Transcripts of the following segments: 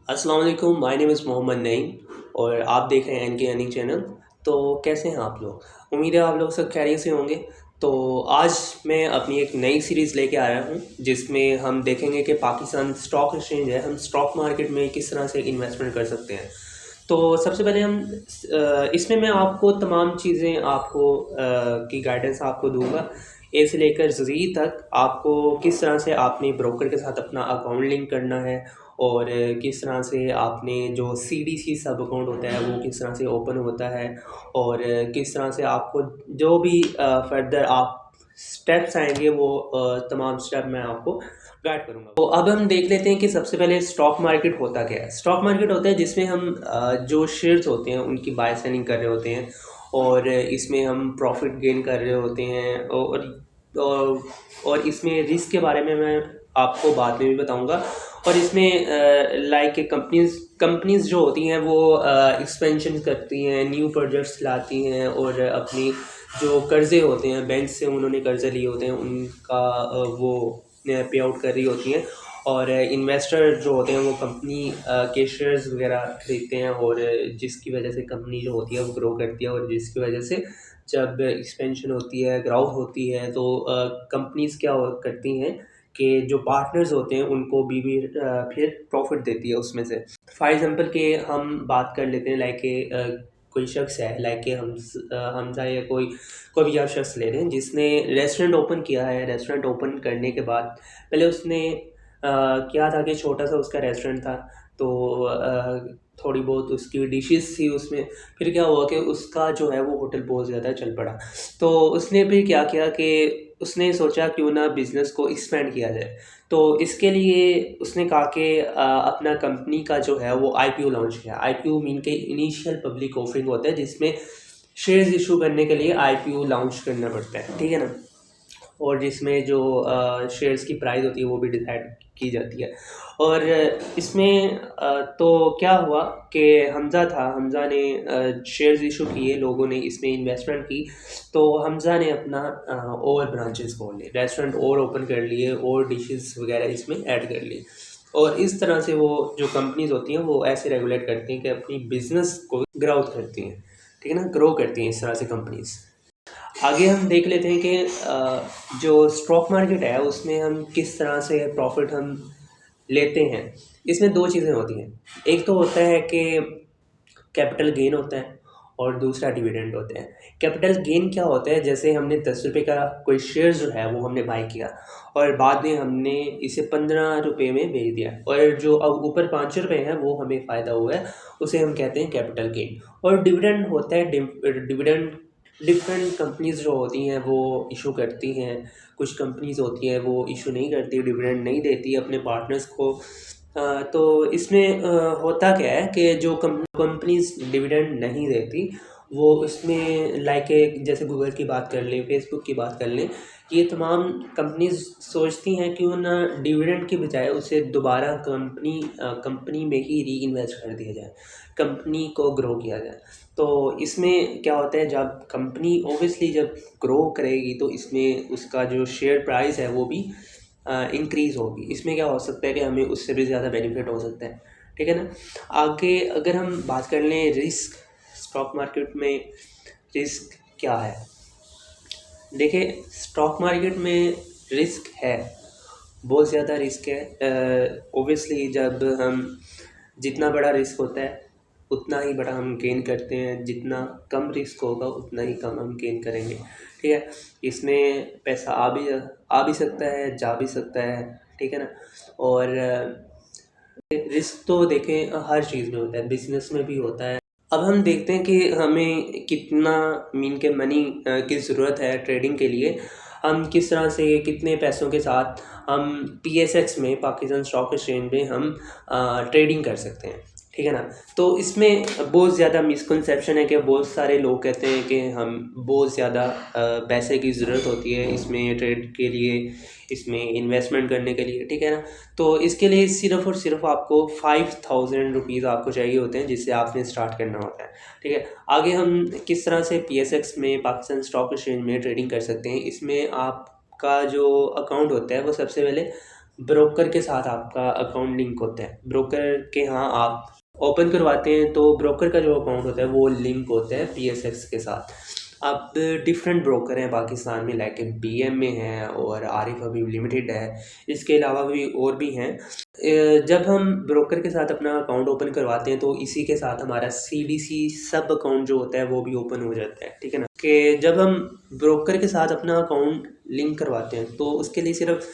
अस्सलाम वालेकुम, my name is Mohammad Naeem और आप देख रहे हैं एन के अर्निंग चैनल। तो कैसे हैं आप लोग? उम्मीद है आप लोग सब खैरियत से होंगे। तो आज मैं अपनी एक नई सीरीज़ लेके आया हूँ जिसमें हम देखेंगे कि पाकिस्तान स्टॉक एक्सचेंज है, हम स्टॉक मार्केट में किस तरह से इन्वेस्टमेंट कर सकते हैं। तो सबसे पहले इसमें मैं आपको तमाम चीज़ें आपको की गाइडेंस आपको दूंगा। ए से लेकर ज़ी तक आपको किस तरह से आपने ब्रोकर के साथ अपना अकाउंट लिंक करना है और किस तरह से आपने जो सीडीसी सब अकाउंट होता है वो किस तरह से ओपन होता है और किस तरह से आपको जो भी फर्दर आप स्टेप्स आएंगे वो तमाम स्टेप मैं आपको गाइड करूँगा। तो अब हम देख लेते हैं कि सबसे पहले स्टॉक मार्केट होता क्या है। स्टॉक मार्केट होता है जिसमें हम जो शेयर्स होते हैं उनकी बाय सेलिंग कर रहे होते हैं और इसमें हम प्रॉफिट गेन कर रहे होते हैं और, और इसमें रिस्क के बारे में मैं आपको बाद में भी बताऊंगा। और इसमें लाइक कंपनीज जो होती हैं वो एक्सपेंशन करती हैं, न्यू प्रोजेक्ट्स लाती हैं और अपनी जो कर्ज़े होते हैं बैंक से उन्होंने कर्ज़े लिए होते हैं उनका वो पे आउट कर रही होती हैं और इन्वेस्टर जो होते हैं वो कंपनी के शेयर्स वगैरह खरीदते हैं और जिसकी वजह से कंपनी जो होती है वो ग्रो करती है और जिसकी वजह से जब एक्सपेंशन होती है, ग्रोथ होती है तो कंपनीज क्या करती हैं कि जो पार्टनर्स होते हैं उनको भी फिर प्रॉफिट देती है उसमें से। फॉर एग्जांपल के हम बात कर लेते हैं लाइक कोई शख्स है लाइक कि हमजा या कोई कोई भी आप शख्स ले रहे हैं जिसने रेस्टोरेंट ओपन किया है। रेस्टोरेंट ओपन करने के बाद पहले उसने क्या था कि छोटा सा उसका रेस्टोरेंट था तो थोड़ी बहुत उसकी डिशेस थी उसमें। फिर क्या हुआ कि उसका जो है वो होटल बहुत ज़्यादा चल पड़ा। तो उसने फिर क्या किया कि उसने सोचा क्यों ना बिज़नेस को एक्सपेंड किया जाए। तो इसके लिए उसने कहा कि अपना कंपनी का जो है वो आईपीओ लॉन्च किया। आईपीओ मीन के इनिशियल पब्लिक ऑफरिंग होता है जिसमें शेयर्स इशू करने के लिए आईपीओ लॉन्च करना पड़ता है, ठीक है ना। और जिसमें जो शेयर्स की प्राइस होती है वो भी डिसाइड की जाती है। और इसमें तो क्या हुआ कि हमज़ा ने शेयर्स इशू किए, लोगों ने इसमें इन्वेस्टमेंट की। तो हमज़ा ने अपना और ब्रांचेस खोल लिए, रेस्टोरेंट और ओपन कर लिए और डिशेस वगैरह इसमें ऐड कर ली। और इस तरह से वो जो कंपनीज होती हैं वो ऐसे रेगुलेट करती हैं कि अपनी बिजनेस को ग्रोथ करती हैं, ठीक है ना, ग्रो करती हैं इस तरह से कंपनीज। आगे हम देख लेते हैं कि जो स्टॉक मार्केट है उसमें हम किस तरह से प्रॉफिट हम लेते हैं। इसमें दो चीज़ें होती हैं, एक तो होता है कि कैपिटल गेन होता है और दूसरा डिविडेंड होता है। कैपिटल गेन क्या होता है, जैसे हमने 10 रुपये का कोई शेयर जो है वो हमने बाई किया और बाद में हमने इसे 15 रुपये में बेच दिया और जो अब ऊपर 5 रुपये हैं वो हमें फ़ायदा हुआ है, उसे हम कहते हैं कैपिटल गेन। और डिविडेंड होता है, डिविडेंड डिफरेंट कंपनीज जो होती हैं वो इशू करती हैं, कुछ कंपनीज होती हैं वो इशू नहीं करती, डिविडेंड नहीं देती अपने पार्टनर्स को। तो इसमें होता क्या है कि जो कंपनीज डिविडेंड नहीं देती वो इसमें लाइक जैसे गूगल की बात कर लें, फेसबुक की बात कर लें, ये तमाम कंपनीज सोचती हैं कि उन डिविडेंड के बजाय उसे दोबारा कंपनी में ही री इन्वेस्ट कर दिया जाए, कंपनी को ग्रो किया जाए। तो इसमें क्या होता है, जब कंपनी ओबियसली जब ग्रो करेगी तो इसमें उसका जो शेयर प्राइस है वो भी इंक्रीज़ होगी। इसमें क्या हो सकता है कि हमें उससे भी ज़्यादा बेनिफिट हो सकता है, ठीक है ना। आगे अगर हम बात कर लें रिस्क, स्टॉक मार्केट में रिस्क क्या है। देखिए स्टॉक मार्केट में रिस्क है, बहुत ज़्यादा रिस्क है। ओबियसली जब हम जितना बड़ा रिस्क होता है उतना ही बड़ा हम गेन करते हैं, जितना कम रिस्क होगा उतना ही कम हम गेन करेंगे, ठीक है। इसमें पैसा आ भी सकता है, जा भी सकता है, ठीक है ना। और रिस्क तो देखें हर चीज़ में होता है, बिजनेस में भी होता है। अब हम देखते हैं कि हमें कितना मीन के मनी की ज़रूरत है ट्रेडिंग के लिए। हम किस तरह से कितने पैसों के साथ हम पीएसएक्स में, पाकिस्तान स्टॉक एक्सचेंज में हम ट्रेडिंग कर सकते हैं, ठीक है ना। तो इसमें बहुत ज़्यादा मिसकंसेप्शन है कि बहुत सारे लोग कहते हैं कि हम बहुत ज़्यादा पैसे की ज़रूरत होती है इसमें ट्रेड के लिए, इसमें इन्वेस्टमेंट करने के लिए, ठीक है ना। तो इसके लिए सिर्फ़ और सिर्फ आपको 5000 रुपीज़ आपको चाहिए होते हैं जिससे आपने स्टार्ट करना होता है, ठीक है। आगे हम किस तरह से पीएसएक्स में, पाकिस्तान स्टॉक एक्सचेंज में ट्रेडिंग कर सकते हैं। इसमें आपका जो अकाउंट होता है वो सबसे पहले ब्रोकर के साथ आपका अकाउंट लिंक होता है। ब्रोकर के यहाँ आप ओपन करवाते हैं तो ब्रोकर का जो अकाउंट होता है वो लिंक होता है पीएसएक्स के साथ। अब डिफरेंट ब्रोकर हैं पाकिस्तान में, लाइक बीएमए है और आरिफ हबीब लिमिटेड है, इसके अलावा भी और भी हैं। जब हम ब्रोकर के साथ अपना अकाउंट ओपन करवाते हैं तो इसी के साथ हमारा सीडीसी सब अकाउंट जो होता है वो भी ओपन हो जाता है, ठीक है ना। कि जब हम ब्रोकर के साथ अपना अकाउंट लिंक करवाते हैं तो उसके लिए सिर्फ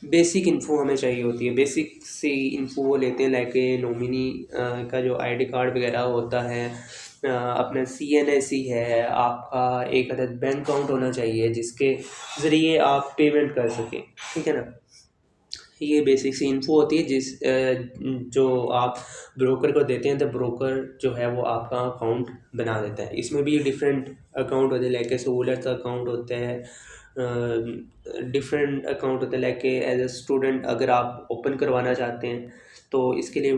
बेसिक इन्फो हमें चाहिए होती है। बेसिक सी इन्फो वो लेते हैं, लाइक नॉमिनी का जो आईडी कार्ड वगैरह होता है, अपना सीएनएसी है, आपका एक अदद बैंक अकाउंट होना चाहिए जिसके ज़रिए आप पेमेंट कर सकें, ठीक है ना। ये बेसिक सी इन्फो होती है जो आप ब्रोकर को देते हैं तो ब्रोकर जो है वो आपका अकाउंट बना देता है। इसमें भी डिफरेंट अकाउंट होते हैं, लाइक सहूलत का अकाउंट होता है, डिफरेंट अकाउंट होते हैं, लाइक एज ए स्टूडेंट अगर आप ओपन करवाना चाहते हैं तो इसके लिए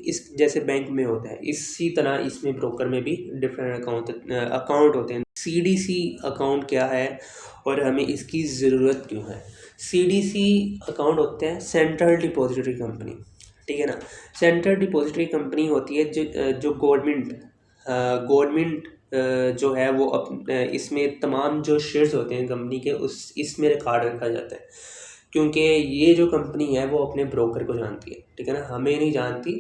इस जैसे बैंक में होता है इसी तरह इसमें ब्रोकर में भी डिफरेंट अकाउंट होते हैं। सीडीसी अकाउंट क्या है और हमें इसकी ज़रूरत क्यों है? सीडीसी अकाउंट होते हैं सेंट्रल डिपॉजिटरी कंपनी, ठीक है ना। सेंट्रल डिपॉजिटरी कंपनी होती है जो गवर्नमेंट जो है वो इसमें तमाम जो शेयर्स होते हैं कंपनी के उस इसमें रिकॉर्ड रखा जाता है, क्योंकि ये जो कंपनी है वो अपने ब्रोकर को जानती है, ठीक है ना। हमें नहीं जानती,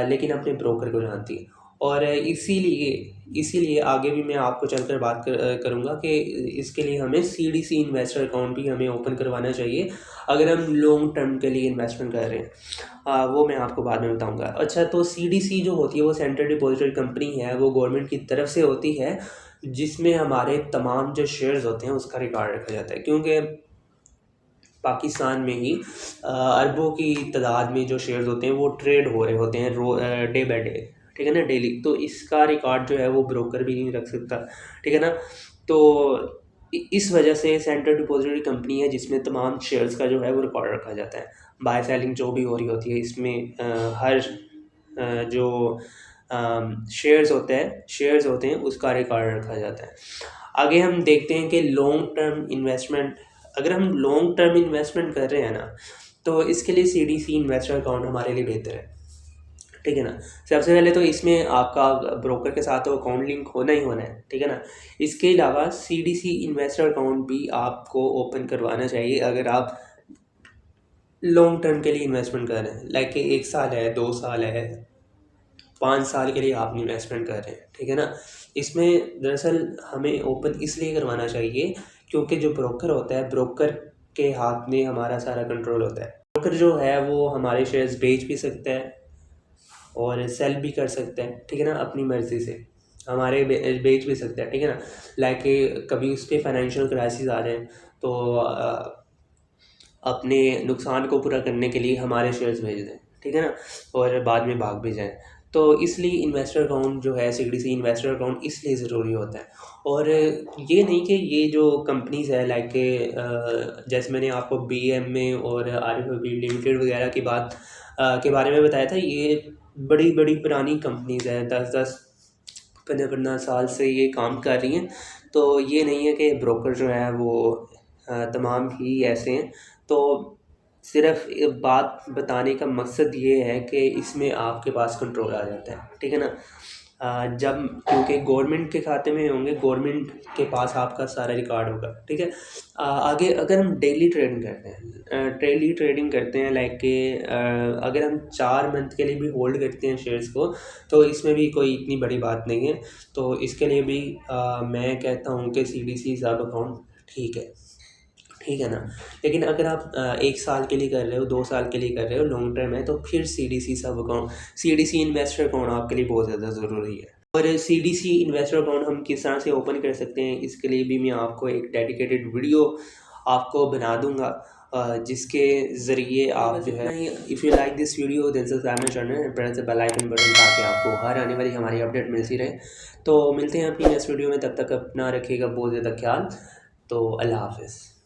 लेकिन अपने ब्रोकर को जानती है। और इसीलिए आगे भी मैं आपको चलकर बात करूँगा कि इसके लिए हमें सीडीसी इन्वेस्टर अकाउंट भी हमें ओपन करवाना चाहिए अगर हम लॉन्ग टर्म के लिए इन्वेस्टमेंट कर रहे हैं। वो मैं आपको बाद में बताऊंगा। अच्छा, तो सीडीसी जो होती है वो सेंट्रल डिपॉजिटरी कंपनी है, वो गवर्नमेंट की तरफ से होती है, जिसमें हमारे तमाम जो शेयर्स होते हैं उसका रिकॉर्ड रखा जाता है। क्योंकि पाकिस्तान में ही अरबों की तादाद में जो शेयर्स होते हैं वो ट्रेड हो रहे होते हैं डे बाय डे, ठीक है ना, डेली। तो इसका रिकॉर्ड जो है वो ब्रोकर भी नहीं रख सकता, ठीक है ना। तो इस वजह से सेंट्रल डिपॉजिटरी कंपनी है जिसमें तमाम शेयर्स का जो है वो रिकॉर्ड रखा जाता है। बाय सेलिंग जो भी हो रही होती है इसमें हर जो शेयर्स होते हैं उसका रिकॉर्ड रखा जाता है। आगे हम देखते हैं कि लॉन्ग टर्म इन्वेस्टमेंट, अगर हम लॉन्ग टर्म इन्वेस्टमेंट कर रहे हैं ना तो इसके लिए सीडीसी इन्वेस्टर अकाउंट हमारे लिए बेहतर है, ठीक है ना। सबसे पहले तो इसमें आपका ब्रोकर के साथ तो अकाउंट लिंक होना ही होना है, ठीक है ना। इसके अलावा सीडीसी इन्वेस्टर अकाउंट भी आपको ओपन करवाना चाहिए अगर आप लॉन्ग टर्म के लिए इन्वेस्टमेंट कर रहे हैं, लाइक 1 साल है, 2 साल है, 5 साल के लिए आप इन्वेस्टमेंट कर रहे हैं, ठीक है ना। इसमें दरअसल हमें ओपन इसलिए करवाना चाहिए क्योंकि जो ब्रोकर होता है, ब्रोकर के हाथ में हमारा सारा कंट्रोल होता है। ब्रोकर जो है वो हमारे शेयर्स बेच भी सकता है और सेल भी कर सकता है, ठीक है ना, अपनी मर्ज़ी से हमारे बेच भी सकता है, ठीक है ना। लाइक कभी उस पर फाइनेंशियल क्राइसिस आ जाए तो अपने नुकसान को पूरा करने के लिए हमारे शेयर्स भेज दें, ठीक है ना, और बाद में भाग भी जाएं। तो इसलिए इन्वेस्टर अकाउंट जो है, सीडीसी इन्वेस्टर अकाउंट इसलिए ज़रूरी होता है। और ये नहीं कि ये जो कंपनीज़ है, लाइक जैसे मैंने आपको बीएमए और आरिफ हबीब लिमिटेड वगैरह की बात के बारे में बताया था, ये बड़ी बड़ी पुरानी कंपनीज़ हैं, 10-10 15-15 साल से ये काम कर रही हैं। तो ये नहीं है कि ब्रोकर जो है वो तमाम ही ऐसे हैं। तो सिर्फ बात बताने का मकसद ये है कि इसमें आपके पास कंट्रोल आ जाता है, ठीक है ना। जब क्योंकि गवर्नमेंट के खाते में होंगे, गवर्नमेंट के पास आपका सारा रिकॉर्ड होगा, ठीक है। आगे अगर हम डेली ट्रेडिंग करते हैं, लाइक के अगर हम 4 मंथ के लिए भी होल्ड करते हैं शेयर्स को तो इसमें भी कोई इतनी बड़ी बात नहीं है। तो इसके लिए भी मैं कहता हूँ कि सीडीसी सब अकाउंट ठीक है ना। लेकिन अगर आप 1 साल के लिए कर रहे हो, 2 साल के लिए कर रहे हो, लॉन्ग टर्म है, तो फिर सीडीसी इन्वेस्टर अकाउंट आपके लिए बहुत ज़्यादा ज़रूरी है। और सीडीसी इन्वेस्टर अकाउंट हम किस तरह से ओपन कर सकते हैं, इसके लिए भी मैं आपको एक डेडिकेटेड वीडियो आपको बना दूंगा, जिसके ज़रिए आप जो है, if you like this video then subscribe my channel and press the bell icon button, ताकि आपको हर आने वाली हमारी अपडेट मिलती रहे। तो मिलते हैं अपनी नेक्स्ट वीडियो में, तब तक अपना रखिएगा बहुत ज़्यादा ख्याल। तो अल्लाह हाफ़िज़।